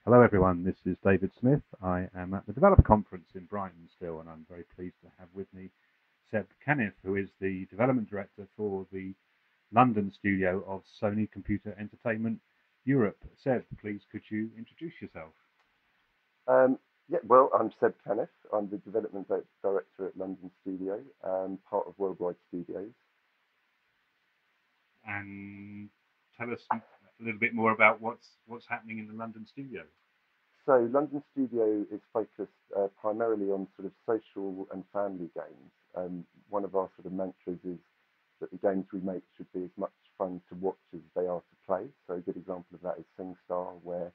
Hello everyone, this is David Smith. I am at the Developer Conference in Brighton still, and I'm very pleased to have with me Seb Caniff, who is the Development Director for the London studio of Sony Computer Entertainment Europe. Seb, please could you introduce yourself? Well, I'm Seb Caniff. I'm the Development Director at London Studio, part of Worldwide Studios. And tell us a little bit more about what's happening in the London studio. So London Studio is focused primarily on sort of social and family games. One of our sort of mantras is that the games we make should be as much fun to watch as they are to play. So a good example of that is SingStar, where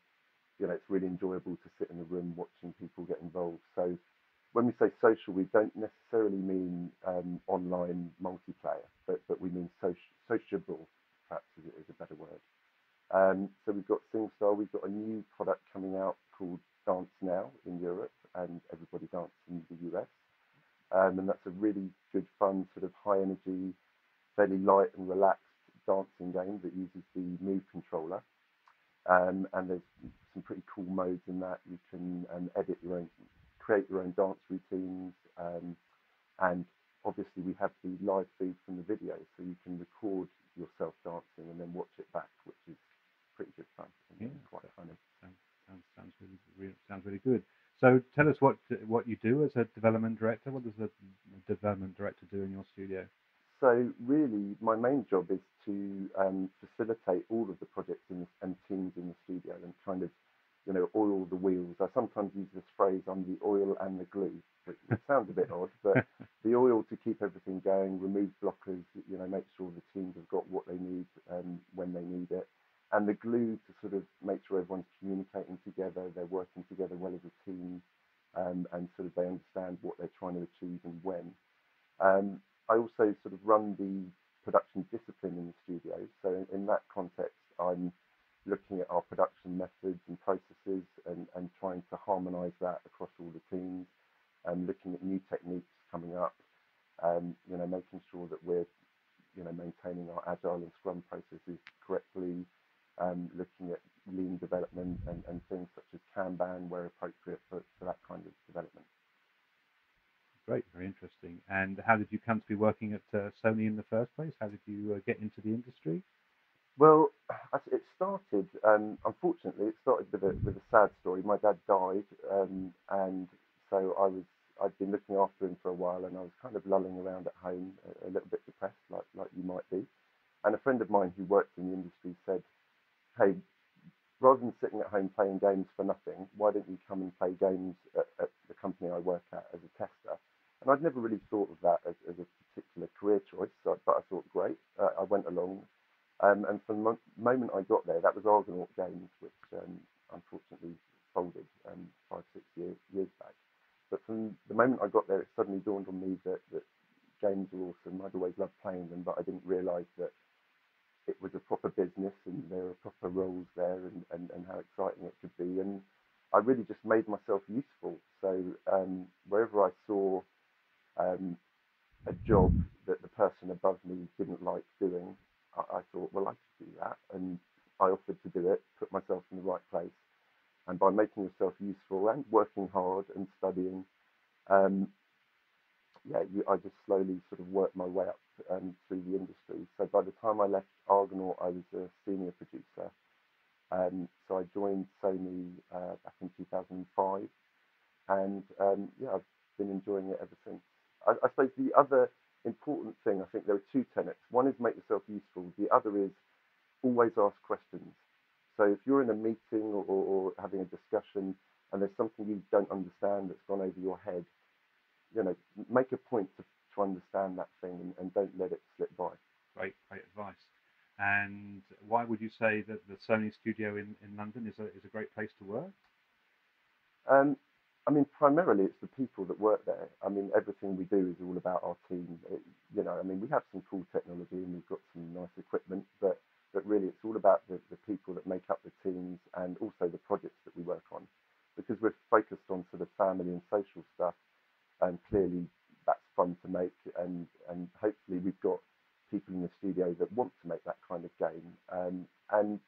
it's really enjoyable to sit in the room watching people get involved. So when we say social, we don't necessarily mean online multiplayer, but we mean sociable, perhaps is a better word. So we've got SingStar, we've got a new product coming out called Dance Now in Europe and Everybody Dance in the US. And that's a really good fun, sort of high energy, fairly light and relaxed dancing game that uses the Move controller. And there's some pretty cool modes in that. You can create your own dance routines, and obviously we have the live feed from the video, so you can record yourself dancing and then watch it back, which is pretty good fun and quite funny. Sounds really good. So tell us what you do as a development director. What does a development director do in your studio? So really, my main job is to facilitate all of the projects and teams in the studio and kind of, oil the wheels. I sometimes use this phrase, I'm the oil and the glue, which sounds a bit odd, but the oil to keep everything going, remove blockers, make sure the teams have got what they need when they need it. And the glue to sort of make sure everyone's communicating together, they're working together well as a team, and sort of they understand what they're trying to achieve and when. I also sort of run the production discipline in the studio. So in that context, I'm looking at our production methods and processes and trying to harmonize that across all the teams, and looking at new techniques coming up, making sure that we're, maintaining our agile and scrum processes correctly, looking at lean development and things such as Kanban where appropriate for that kind of development. Great, very interesting. And how did you come to be working at Sony in the first place? How did you get into the industry? Well, it started. Unfortunately, it started with a sad story. My dad died, and so I'd been looking after him for a while, and I was kind of lulling around at home, a little bit depressed, like you might be. And a friend of mine who worked in the industry said, "Hey, rather than sitting at home playing games for nothing, why don't you come and play games at the company I work at as a tester?" And I'd never really thought of that as a particular career choice, but I thought, great. I went along. And from the moment I got there, that was Argonaut Games, which unfortunately folded 5, 6 years back. But from the moment I got there, it suddenly dawned on me that games are awesome. I'd always loved playing them, but I didn't realise that it was a proper business and there are proper roles there and how exciting it could be. And I really just made myself useful. So wherever I saw a job that the person above me didn't like doing, I thought, well, I could do that. And I offered to do it, put myself in the right place. And by making yourself useful and working hard and studying, I just slowly sort of worked my way up through the industry. So by the time I left Argonaut, I was a senior producer. So I joined Sony back in 2005. And I've been enjoying it ever since. I suppose the other important thing, I think there are two tenets. One is make yourself useful. The other is always ask questions. So if you're in a meeting or having a discussion and there's something you don't understand that's gone over your head, make a point to understand that thing and don't let it slip by. Great advice. And why would you say that the Sony studio in London is a great place to work? I mean, primarily it's the people that work there. I mean, everything we do is all about our team. We have some cool technology and we've got some nice equipment, but really it's all about the people that make up the teams and also the projects that we work on. Because we're focused on sort of family and social stuff, and clearly that's fun to make, and hopefully we've got people in the studio that want to make that kind of game. And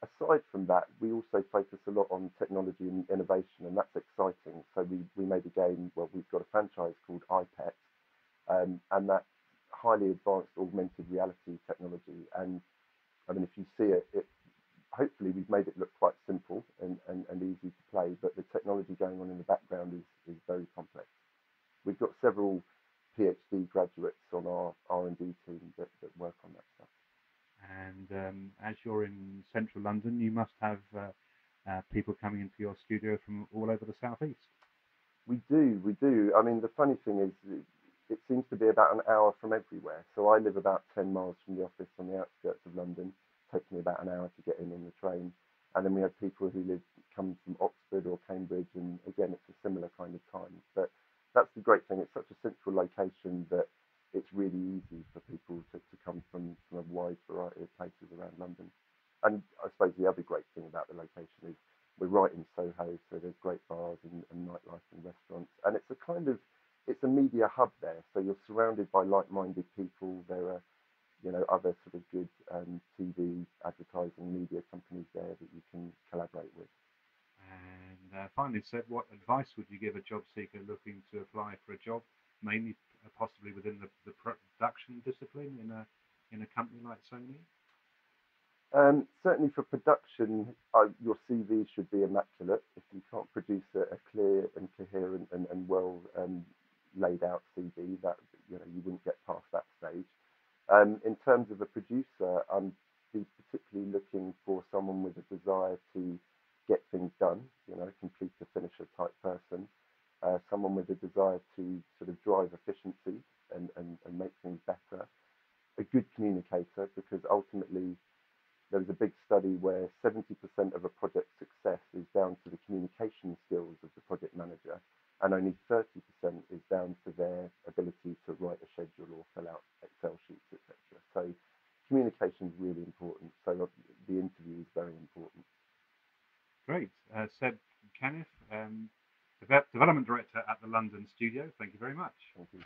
aside from that, we also focus a lot on technology and innovation, and that's exciting. So we made a game. Well, we've got a franchise called iPet, and that's highly advanced augmented reality technology. And I mean, if you see it, hopefully we've made it look quite simple and easy to play, but the technology going on in the background is very complex. We've got several PhD graduates on our R&D team that work on that stuff. And as you're in central London, you must have people coming into your studio from all over the southeast. We do. I mean, the funny thing is, it seems to be about an hour from everywhere. So I live about 10 miles from the office on the outskirts of London. It takes me about an hour to get in on the train. And then we have people who come from Oxford or Cambridge, and again, it's a similar kind of time. But that's the great thing. It's such a central location that it's really easy for people to come from a wide variety of places around London. And I suppose the other great thing about the location is we're right in Soho, so there's great bars and nightlife and restaurants. And it's a media hub there. So you're surrounded by like-minded people. There are, other sort of good TV, advertising, media companies there that you can collaborate with. And finally, Seb, what advice would you give a job seeker looking to apply for a job, mainly possibly within the production discipline in a company like Sony? Certainly for production, your CV should be immaculate. If you can't produce a clear and coherent and well laid out CV, that you wouldn't get past that stage. In terms of a producer, I'm particularly looking for someone with a desire to get things done, complete to finisher type person, someone with a desire to sort of drive efficiency and make things better, a good communicator, because ultimately there was a big study where 70% of a project's success is down to the communication skills of the project manager, and only 30% is down to their ability to write a schedule or fill out Excel sheets, etc. So communication is really important. So the interview is very important. Great. Seb Caniff, Development Director at the London studio, thank you very much. Thank you.